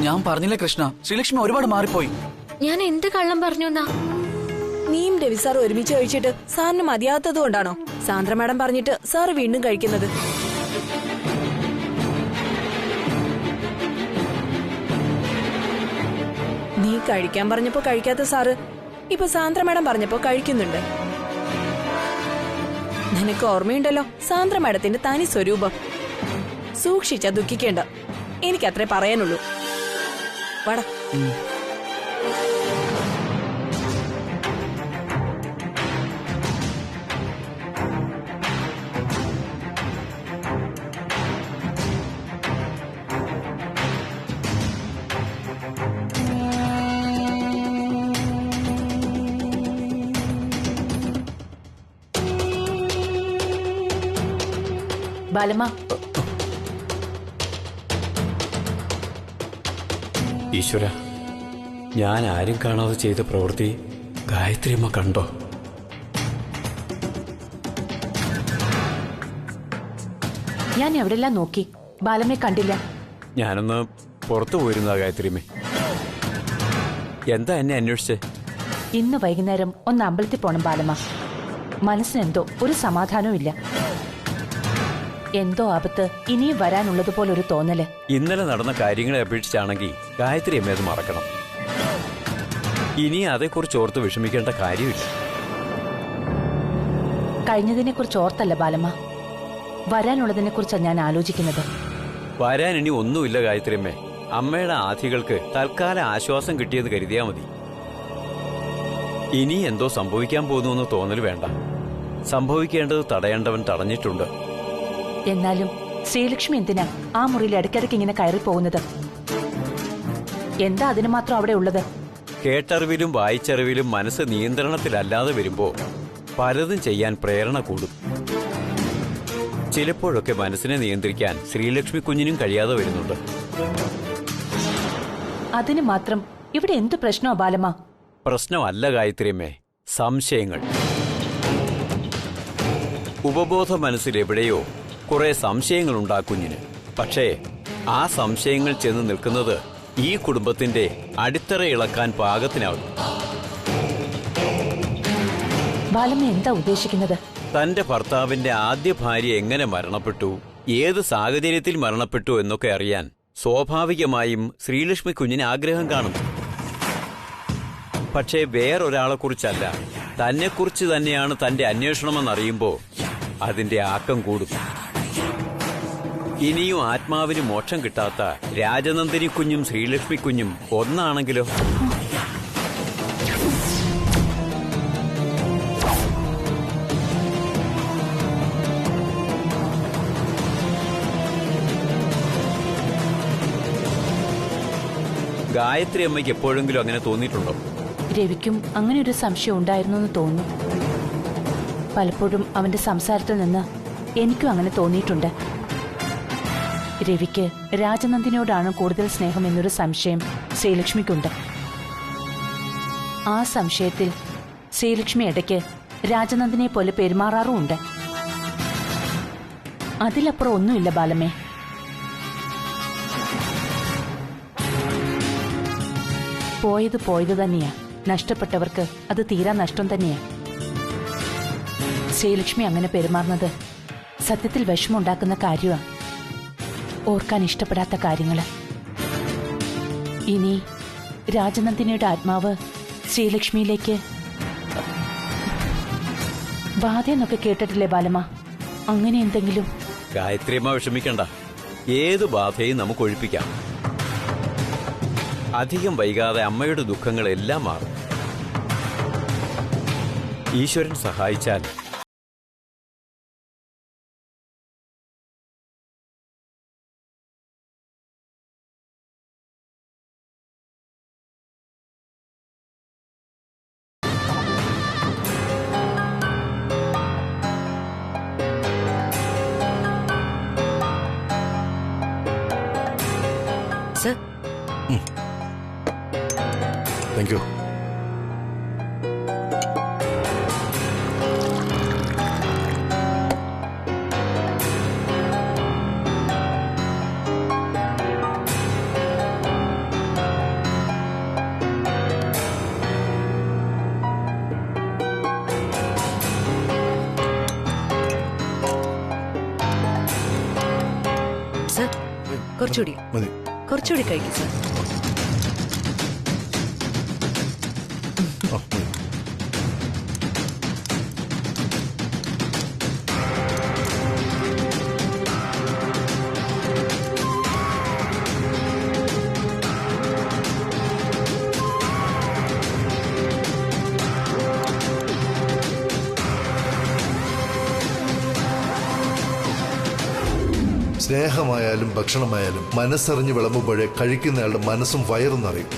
ഞാൻ പറഞ്ഞില്ലേ കൃഷ്ണ, ശ്രീലക്ഷ്മി ഒരുപാട് മാറിപ്പോയി. ഞാൻ എന്ത് കള്ളം പറഞ്ഞു എന്നാ? നീയും രവി സാർ ഒരുമിച്ച് കഴിച്ചിട്ട് സാറിന് മതിയാത്തത് കൊണ്ടാണോ സാന്ദ്ര മാഡം പറഞ്ഞിട്ട് സാറ് വീണ്ടും കഴിക്കുന്നത്? നീ കഴിക്കാൻ പറഞ്ഞപ്പോ കഴിക്കാത്ത സാറ് ഇപ്പൊ സാന്ദ്ര മാഡം പറഞ്ഞപ്പോ കഴിക്കുന്നുണ്ട്. നിനക്ക് ഓർമ്മയുണ്ടല്ലോ സാന്ദ്ര മാഡത്തിന്റെ തനി സ്വരൂപം. സൂക്ഷിച്ചാ ദുഃഖിക്കേണ്ട, എനിക്കത്രേ പറയാനുള്ളൂ. വടാ. ബാലമ്മ, ഈശ്വര, ഞാൻ ആരും കാണാതെ ചെയ്ത പ്രവൃത്തി ഗായത്രിയമ്മ കണ്ടോ? ഞാൻ എവിടെല്ലാം നോക്കി, ബാലമ്മയെ കണ്ടില്ല. ഞാനൊന്ന് പുറത്തു പോയിരുന്ന ഗായത്രിയമ്മേ. എന്താ എന്നെ അന്വേഷിച്ചേ? ഇന്ന് വൈകുന്നേരം ഒന്ന് അമ്പലത്തിൽ പോണം ബാലമ്മ. മനസ്സിനെന്തോ ഒരു സമാധാനവും ഇല്ല. എന്തോ ആപത്ത് ഇനിയും വരാനുള്ളതുപോലെ ഒരു തോന്നല്. ഇന്നലെ നടന്ന കാര്യങ്ങളെ അപേക്ഷിച്ചാണെങ്കിൽ ഗായത്രിയമ്മ അത് മറക്കണം. ഇനി അതേക്കുറിച്ച് ഓർത്ത് വിഷമിക്കേണ്ട കാര്യമില്ല. കഴിഞ്ഞതിനെ കുറിച്ച് ഓർത്തല്ല ബാലമ്മ, വരാനുള്ളതിനെ കുറിച്ചാണ് ഞാൻ ആലോചിക്കുന്നത്. വരാൻ ഇനി ഒന്നുമില്ല ഗായത്രിയമ്മേ. അമ്മയുടെ ആധികൾക്ക് തൽക്കാലം ആശ്വാസം കിട്ടിയെന്ന് കരുതിയാ മതി. ഇനി എന്തോ സംഭവിക്കാൻ പോകുന്നു തോന്നൽ വേണ്ട. സംഭവിക്കേണ്ടത് തടയേണ്ടവൻ തടഞ്ഞിട്ടുണ്ട്. എന്നാലും ശ്രീലക്ഷ്മി എന്തിനാ ആ മുറിയിൽ ഇടയ്ക്കിടയ്ക്ക് ഇങ്ങനെ കയറി പോകുന്നത്? എന്താ അതിന് മാത്രം അവിടെ ഉള്ളത്? കേട്ടറിവിലും വായിച്ചറിവിലും മനസ്സ് നിയന്ത്രണത്തിലല്ലാതെ വരുമ്പോ പലതും ചെയ്യാൻ പ്രേരണ കൂടും. ചിലപ്പോഴൊക്കെ മനസ്സിനെ നിയന്ത്രിക്കാൻ ശ്രീലക്ഷ്മി കുഞ്ഞിനും കഴിയാതെ വരുന്നുണ്ട്. അതിന് മാത്രം ഇവിടെ എന്ത് പ്രശ്നമാ ബാലമ്മ? പ്രശ്നമല്ല ഗായത്രിയമ്മേ, സംശയങ്ങൾ. ഉപബോധ മനസ്സിലെവിടെയോ കുറെ സംശയങ്ങൾ ഉണ്ടാക്കുഞ്ഞിന്. പക്ഷേ ആ സംശയങ്ങൾ ചെന്ന് നിൽക്കുന്നത് ഈ കുടുംബത്തിന്റെ അടിത്തറ ഇളക്കാൻ പാകത്തിനാകും. ബാലമ്മ എന്താ ഉദ്ദേശിക്കുന്നത്? തന്റെ ഭർത്താവിന്റെ ആദ്യ ഭാര്യ എങ്ങനെ മരണപ്പെട്ടു, ഏത് സാഹചര്യത്തിൽ മരണപ്പെട്ടു എന്നൊക്കെ അറിയാൻ സ്വാഭാവികമായും ശ്രീലക്ഷ്മി കുഞ്ഞിന് ആഗ്രഹം കാണും. പക്ഷേ വേറൊരാളെക്കുറിച്ചല്ല, തന്നെക്കുറിച്ച് തന്നെയാണ് തന്റെ അന്വേഷണമെന്നറിയുമ്പോ അതിന്റെ ആക്കം കൂടും. ഇനിയും ആത്മാവിന് മോക്ഷം കിട്ടാത്ത രാജനന്ദിനി കുഞ്ഞും ശ്രീലക്ഷ്മി കുഞ്ഞും ഒന്നാണെങ്കിലോ? ഗായത്രി അമ്മയ്ക്ക് എപ്പോഴെങ്കിലും അങ്ങനെ തോന്നിയിട്ടുണ്ടോ? രവിക്കും അങ്ങനെ ഒരു സംശയം ഉണ്ടായിരുന്നു എന്ന് തോന്നുന്നു. പലപ്പോഴും അവന്റെ സംസാരത്തിൽ നിന്ന് എനിക്കും അങ്ങനെ തോന്നിയിട്ടുണ്ട്. രവിക്ക് രാജനന്ദിനോടാണ് കൂടുതൽ സ്നേഹം എന്നൊരു സംശയം ശ്രീലക്ഷ്മിക്കുണ്ട്. ആ സംശയത്തിൽ ശ്രീലക്ഷ്മി ഇടയ്ക്ക് രാജനന്ദിനെ പോലെ പെരുമാറാറുമുണ്ട്. അതിലപ്പുറം ഒന്നുമില്ല ബാലമ്മേ. പോയത് പോയത് തന്നെയാ. നഷ്ടപ്പെട്ടവർക്ക് അത് തീരാ നഷ്ടം തന്നെയാ. ശ്രീലക്ഷ്മി അങ്ങനെ പെരുമാറുന്നത് സത്യത്തിൽ വിഷമമുണ്ടാക്കുന്ന കാര്യമാണ്. ഓർക്കാൻ ഇഷ്ടപ്പെടാത്ത കാര്യങ്ങള്. ഇനി രാജനന്ദിനിയുടെ ആത്മാവ് ശ്രീലക്ഷ്മിയിലേക്ക് ബാധയെന്നൊക്കെ കേട്ടിട്ടില്ലേ ബാലമ്മ? അങ്ങനെ എന്തെങ്കിലും? ഗായത്രിയമ്മ വിഷമിക്കണ്ട, ഏത് ബാധയും നമുക്ക് ഒഴിപ്പിക്കാം. അധികം വൈകാതെ അമ്മയുടെ ദുഃഖങ്ങളെല്ലാം മാറും. ഈശ്വരൻ സഹായിച്ചാൽ. സർ. Thank you. കുറച്ചുകൂടി മതി. കുറച്ചുകൂടി കഴിക്കും സാർ. ആ, മതി. സ്നേഹമായാലും ഭക്ഷണമായാലും മനസ്സറിഞ്ഞ് വിളമ്പുമ്പോഴേ കഴിക്കുന്നയാളുടെ മനസ്സും വയറും നിറയും.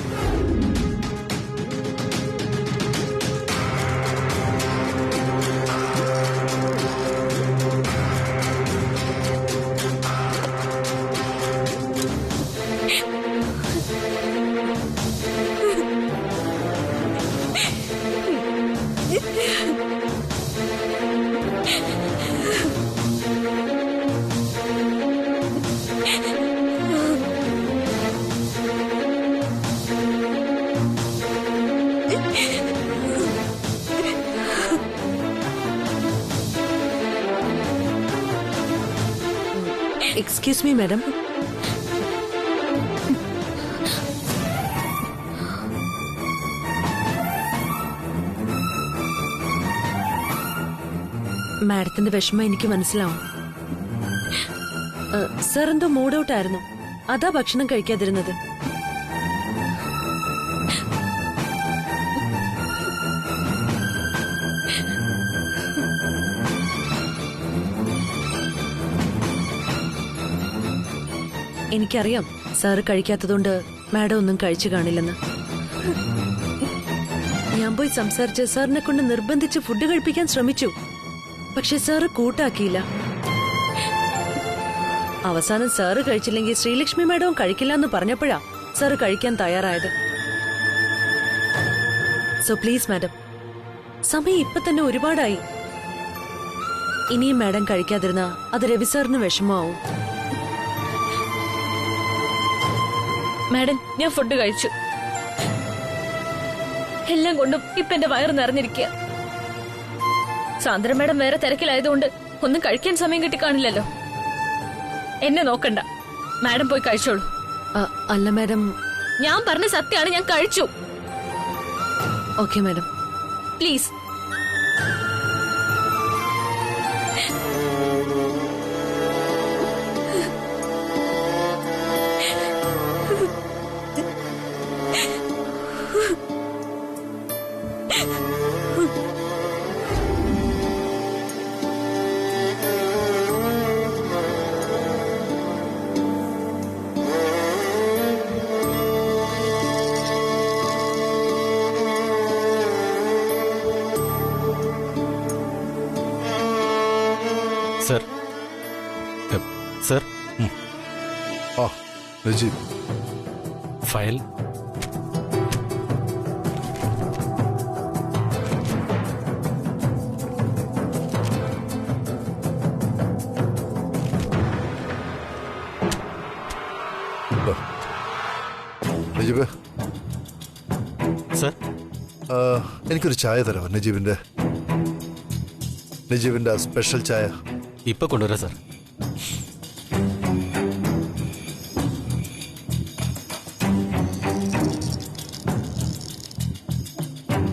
Excuse me madam. മാഡത്തിന്റെ വിഷമം എനിക്ക് മനസ്സിലാവും. സർ എന്തോ മൂഡ് ഔട്ട് ആയിരുന്നു, അതാ ഭക്ഷണം കഴിക്കാതിരുന്നത്. എനിക്കറിയാം സാറ് കഴിക്കാത്തതുകൊണ്ട് മാഡം ഒന്നും കഴിച്ചു കാണില്ലെന്ന്. ഞാൻ പോയി സംസാരിച്ച് സാറിനെ കൊണ്ട് നിർബന്ധിച്ച് ഫുഡ് കഴിപ്പിക്കാൻ ശ്രമിച്ചു. പക്ഷെ സാറ് കൂട്ടാക്കിയില്ല. അവസാനം സാറ് കഴിച്ചില്ലെങ്കിൽ ശ്രീലക്ഷ്മി മാഡവും കഴിക്കില്ല എന്ന് പറഞ്ഞപ്പോഴാ സാറ് കഴിക്കാൻ തയ്യാറായത്. സോ പ്ലീസ് മാഡം, സമയം ഇപ്പൊ തന്നെ ഒരുപാടായി. ഇനിയും മാഡം കഴിക്കാതിരുന്നാ അത് രവി സാറിന് വിഷമമാവും. മാഡം, ഞാൻ ഫുഡ് കഴിച്ചു. എല്ലാം കൊണ്ടും ഇപ്പൊ എന്റെ വയറ് നിറഞ്ഞിരിക്കുക. സാന്ദ്ര മാഡം വേറെ തിരക്കിലായതുകൊണ്ട് ഒന്നും കഴിക്കാൻ സമയം കിട്ടി കാണില്ലല്ലോ. എന്നെ നോക്കണ്ട, മാഡം പോയി കഴിച്ചോളൂ. അല്ല മാഡം, ഞാൻ പറഞ്ഞ സത്യമാണ്, ഞാൻ കഴിച്ചു. Okay madam, please. Sir, sir, ആ നജീബ്, ഫയൽ. നജീബ്, സർ, എനിക്കൊരു ചായ തരാമോ? നജീബിന്റെ സ്പെഷ്യൽ ചായ. ഇപ്പൊ കൊണ്ടുവരാം സർ.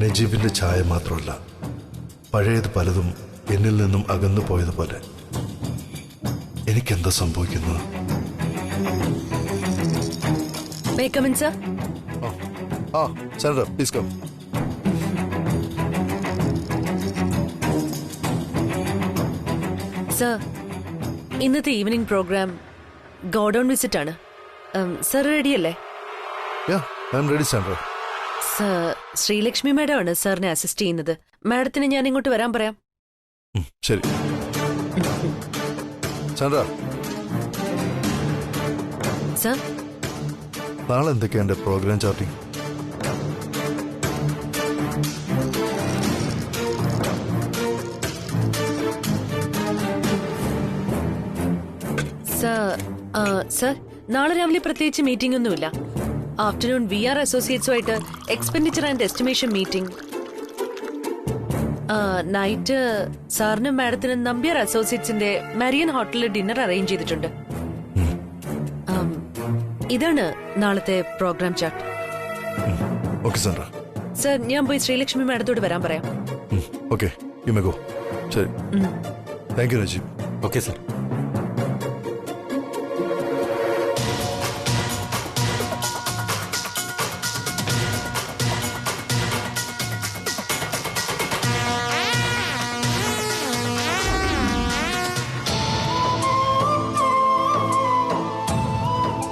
നജീബിന്റെ ചായ മാത്രമല്ല, പഴയത് പലതും എന്നിൽ നിന്നും അകന്നു പോയതുപോലെ എനിക്കെന്താ സംഭവിക്കുന്നത്? May I come in, sir? Sandra, please come. Sir, ഇന്നത്തെ ഈവനിംഗ് പ്രോഗ്രാം ഗോഡൌൺ വിസിറ്റ് ആണ്. സർ റെഡിയല്ലേ? Yeah, I'm ready, Sandra. Sir, Sreelakshmi madam ആണ് സാറിനെ അസിസ്റ്റ് ചെയ്യുന്നത്. മാഡത്തിന് ഞാൻ ഇങ്ങോട്ട് വരാൻ പറയാം. ശരി. Sandra, സർ, നാളെ എന്തൊക്കെയാ എന്റെ പ്രോഗ്രാം ചാർട്ടിങ്? സർ, നാളെ രാവിലെ പ്രത്യേകിച്ച് മീറ്റിംഗ് ഒന്നുമില്ല. ആഫ്റ്റർനൂൺ VR അസോസിയേറ്റ്സുമായിട്ട് expenditure and estimation meeting. Night സാറിനും മാഡത്തിനും നമ്പ്യാർ അസോസിയേറ്റ്സിന്റെ മരിയൻ ഹോട്ടലിൽ ഡിന്നർ അറേഞ്ച് ചെയ്തിട്ടുണ്ട്. ഇതാണ് നാളത്തെ programme chart. Okay Sandra. Sir, ഞാൻ പോയി ശ്രീലക്ഷ്മി മാഡത്തോട് വരാൻ പറയാം. Okay, you may go. ശരി, thank you Rajeev. Okay sir.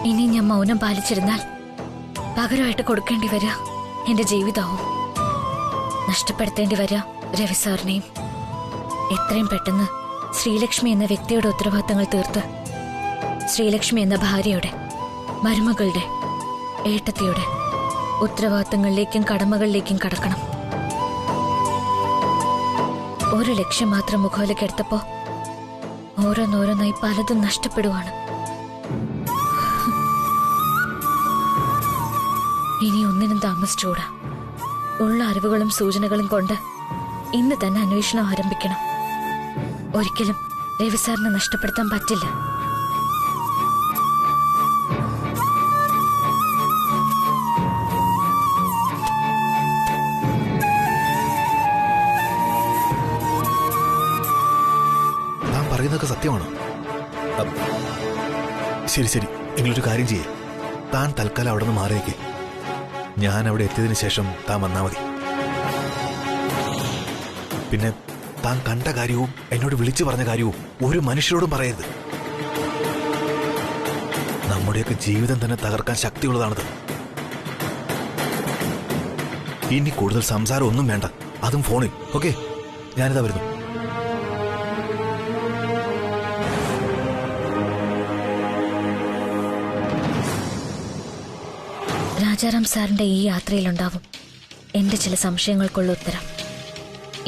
ഇനി ഞാൻ മൗനം പാലിച്ചിരുന്നാൽ പകരമായിട്ട് കൊടുക്കേണ്ടി വരിക എന്റെ ജീവിതവും, നഷ്ടപ്പെടുത്തേണ്ടി വരിക രവി സാറിനെയും. എത്രയും പെട്ടെന്ന് ശ്രീലക്ഷ്മി എന്ന വ്യക്തിയുടെ ഉത്തരവാദിത്തങ്ങൾ തീർത്ത് ശ്രീലക്ഷ്മി എന്ന ഭാര്യയുടെ, മരുമകളുടെ, ഏട്ടത്തിയുടെ ഉത്തരവാദിത്തങ്ങളിലേക്കും കടമകളിലേക്കും കടക്കണം. ഒരു ലക്ഷ്യം മാത്രം മുഖവിലേക്കെടുത്തപ്പോ ഓരോന്നോരോന്നായി പലതും നഷ്ടപ്പെടുവാണ്. ഇനി ഒന്നിനും താമസിച്ചൂടാ. ഉള്ള അറിവുകളും സൂചനകളും കൊണ്ട് ഇന്ന് തന്നെ അന്വേഷണം ആരംഭിക്കണം. ഒരിക്കലും രവി സാറിനെ നഷ്ടപ്പെടുത്താൻ പറ്റില്ല. താൻ പറയുന്നതൊക്കെ സത്യമാണോ? ശരി ശരി, നിങ്ങളൊരു കാര്യം ചെയ്യേ. താൻ തൽക്കാലം അവിടെ നിന്ന് മാറിയേക്ക്. ഞാൻ അവിടെ എത്തിയതിനു ശേഷം താൻ വന്നാ മതി. പിന്നെ താൻ കണ്ട കാര്യവും എന്നോട് വിളിച്ചു പറഞ്ഞ കാര്യവും ഒരു മനുഷ്യരോടും പറയരുത്. നമ്മുടെയൊക്കെ ജീവിതം തന്നെ തകർക്കാൻ ശക്തിയുള്ളതാണത്. ഇനി കൂടുതൽ സംസാരം ഒന്നും വേണ്ട, അതും ഫോണിൽ. ഓക്കെ, ഞാനിതാ വരുന്നു. രാജാറാം സാറിന്റെ ഈ യാത്രയിലുണ്ടാവും എന്റെ ചില സംശയങ്ങൾക്കുള്ള ഉത്തരം.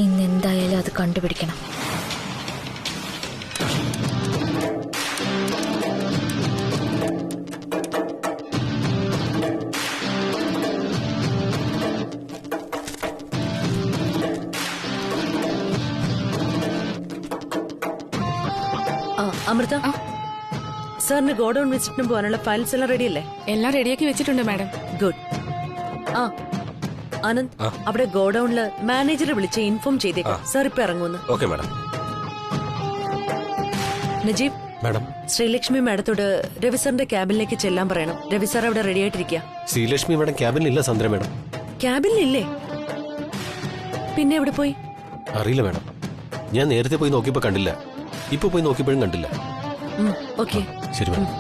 ഇന്ന് എന്തായാലും അത് കണ്ടുപിടിക്കണം. അമൃത, സാറിന് ഗോഡൌൺ വിസിറ്റിന് പോകാനുള്ള ഫയൽസ് എല്ലാം റെഡിയല്ലേ? എല്ലാം റെഡിയാക്കി വെച്ചിട്ടുണ്ട് മാഡം. ഗുഡ്. ആനന്ദ്, അവിടെ ഗോഡൌണില് മാനേജറെ വിളിച്ച് ഇൻഫോം ചെയ്തേക്കാം സാർ ഇപ്പൊ ഇറങ്ങുമെന്ന്. Okay madam. Najeeb, madam, Sreelakshmi മാഡത്തോട് രവി സാറിന്റെ ക്യാബിനിലേക്ക് ചെല്ലാൻ പറയണം. രവി സാർ അവിടെ റെഡി ആയിട്ടിരിക്കുക. ശ്രീലക്ഷ്മി മാഡം ക്യാബിനിലില്ല സന്ദ്ര മാഡം. ക്യാബിനിലില്ലേ? പിന്നെ എവിടെ പോയി? അറിയില്ല മാഡം. ഞാൻ നേരത്തെ പോയി നോക്കിയപ്പോ കണ്ടില്ല, ഇപ്പൊ പോയി നോക്കിയപ്പോഴും കണ്ടില്ല. ഓക്കെ, ശരി മാഡം.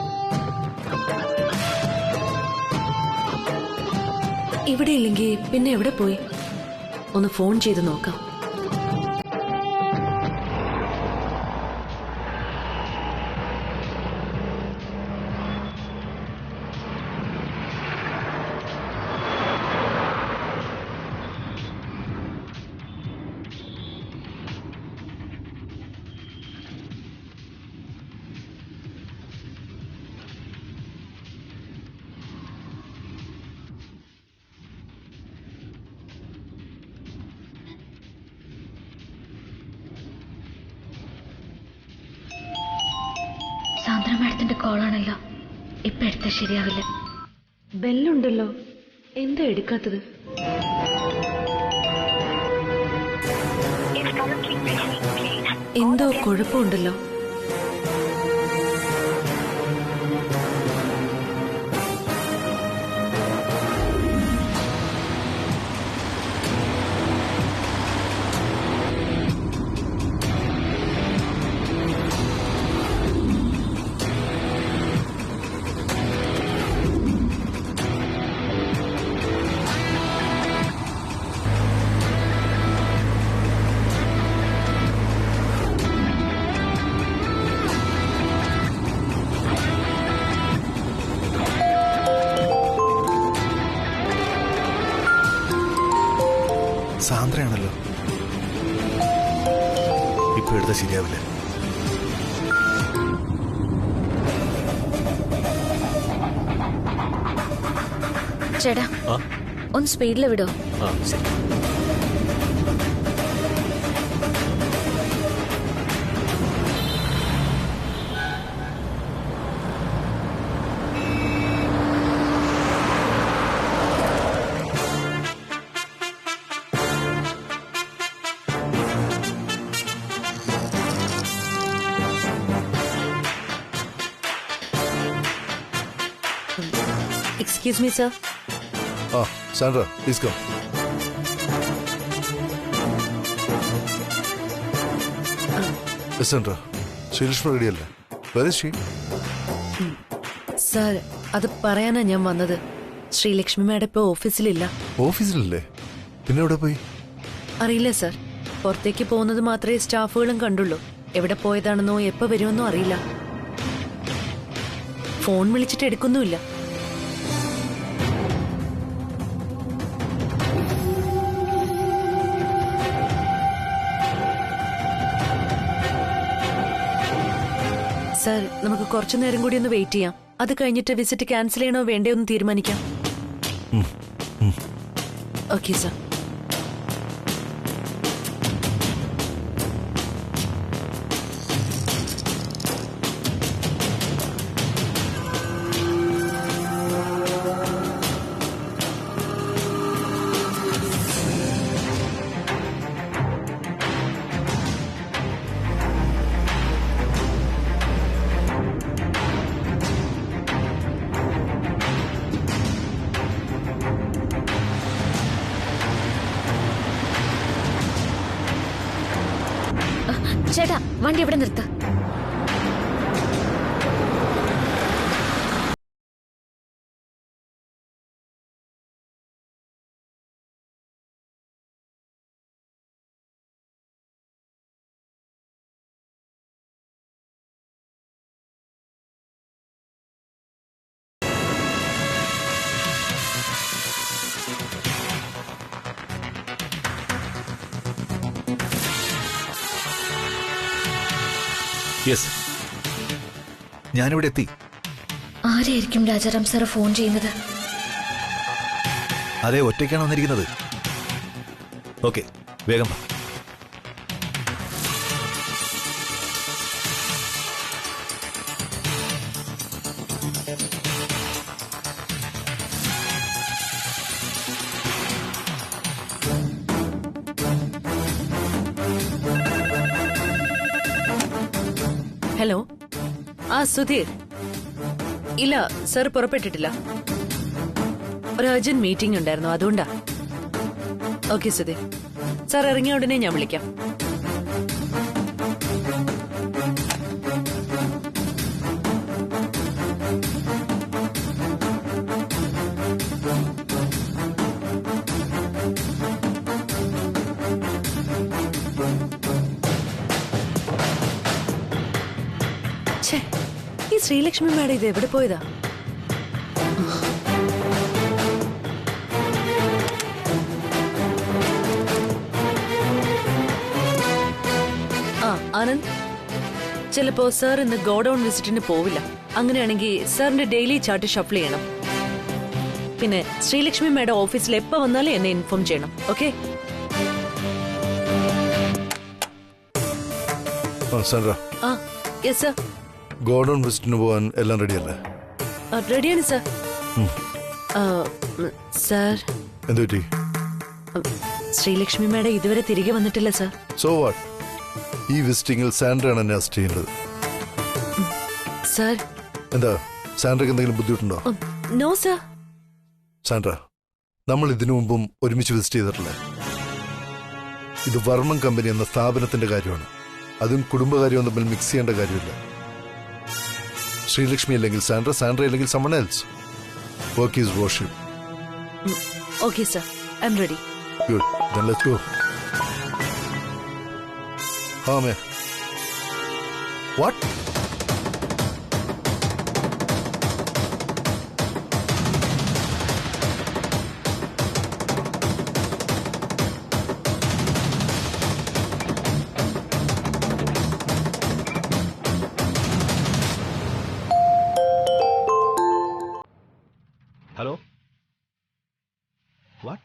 ഇവിടെ ഇല്ലെങ്കിൽ പിന്നെ എവിടെ പോയി? ഒന്ന് ഫോൺ ചെയ്ത് നോക്കാം. സാന്ദ്ര മാഡത്തിന്റെ കോളാണല്ലോ. ഇപ്പൊ എടുത്ത ശരിയാവില്ല. ബെല്ലുണ്ടല്ലോ, എന്താ എടുക്കാത്തത്? എന്തോ കുഴപ്പമുണ്ടല്ലോ. സാന്ദ്രയാണല്ലോ. ഇപ്പൊ എടുത്ത ശരിയാവില്ല. ചേട്ടാ, ഒന്ന് സ്പീഡിൽ വിടോ. ശരി. Excuse me sir. Sandra please come. Sandra, Sreelakshmi റെഡിയല്ലേ? Very she. സർ, അത് പറയാനാ ഞാൻ വന്നത്. ശ്രീലക്ഷ്മി മാഡം ഇപ്പൊ ഓഫീസിലില്ല. ഓഫീസിലല്ലേ? പിന്നെ എവിടെ പോയി? അറിയില്ല സർ. പുറത്തേക്ക് പോകുന്നത് മാത്രമേ സ്റ്റാഫുകളും കണ്ടുള്ളൂ. എവിടെ പോയതാണെന്നോ എപ്പോ വരുമെന്നോ അറിയില്ല. ഫോൺ വിളിച്ചിട്ട് എടുക്കുന്നുമില്ല. സർ, നമുക്ക് കുറച്ചു നേരം കൂടി ഒന്ന് വെയിറ്റ് ചെയ്യാം. അത് കഴിഞ്ഞിട്ട് വിസിറ്റ് ക്യാൻസൽ ചെയ്യണോ വേണ്ടയോ എന്ന് തീരുമാനിക്കാം. Okay sir. ചേട്ടാ, വണ്ടി എവിടെ നിർത്ത്. യെസ്, ഞാനിവിടെ എത്തി. ആരെയായിരിക്കും രാജാറാം സാർ ഫോൺ ചെയ്യുന്നത്? അതെ, ഒറ്റയ്ക്കാണ് വന്നിരിക്കുന്നത്. ഓക്കെ, വേഗം വാ. ഹലോ. സുധീർ. ഇല്ല സർ, പുറപ്പെട്ടിട്ടില്ല. ഒരു അർജന്റ് മീറ്റിംഗ് ഉണ്ടായിരുന്നു, അതുകൊണ്ടാ. ഓക്കെ സുധീർ. സാർ ഇറങ്ങിയ ഉടനെ ഞാൻ വിളിക്കാം. ഈ ശ്രീലക്ഷ്മി മാഡം ഇത് എവിടെ പോയതാ? ആനന്ദ്, ചിലപ്പോ സാർ ഇന്ന് ഗോഡൌൺ വിസിറ്റിന് പോവില്ല. അങ്ങനെയാണെങ്കിൽ സാറിന്റെ ഡെയിലി ചാർട്ട് ഷഫിൾ ചെയ്യണം. പിന്നെ ശ്രീലക്ഷ്മി മാഡം ഓഫീസിൽ എപ്പോ വന്നാലും എന്നെ ഇൻഫോം ചെയ്യണം. ഓക്കെ? Yes sir. ഗോഡൌൺ വിസിറ്റിന് പോകാൻ എല്ലാം റെഡിയല്ലേ? റെഡിയാണ് സർ. സർ, എന്ത് പറ്റി? ശ്രീലക്ഷ്മി മാഡം ഇതുവരെ തിരികെ വന്നിട്ടില്ല സർ. So what? ഈ വിസിറ്റിംഗിൽ സാൻഡ്രയാണ് എന്നെ അസിസ്റ്റ് ചെയ്യേണ്ടത്. സർ, എന്താ സാൻഡ്രയ്ക്ക് എന്തെങ്കിലും ബുദ്ധിമുട്ടുണ്ടോ? No sir. സാൻഡ്ര, നമ്മൾ ഇതിനു മുമ്പും ഒരുമിച്ച് വിസിറ്റ് ചെയ്തിട്ടില്ലേ? ഇത് വർമ്മൻ കമ്പനി എന്ന സ്ഥാപനത്തിന്റെ കാര്യമാണ്. അതും കുടുംബകാര്യവും തമ്മിൽ മിക്സ് ചെയ്യേണ്ട കാര്യമില്ല. ശ്രീലക്ഷ്മി അല്ലെങ്കിൽ സാൻഡ്ര, സാൻഡ്ര അല്ലെങ്കിൽ someone else. Work is worship. Okay sir, I'm ready. Good, then let's go. हाँ मैं. What? Hello? What?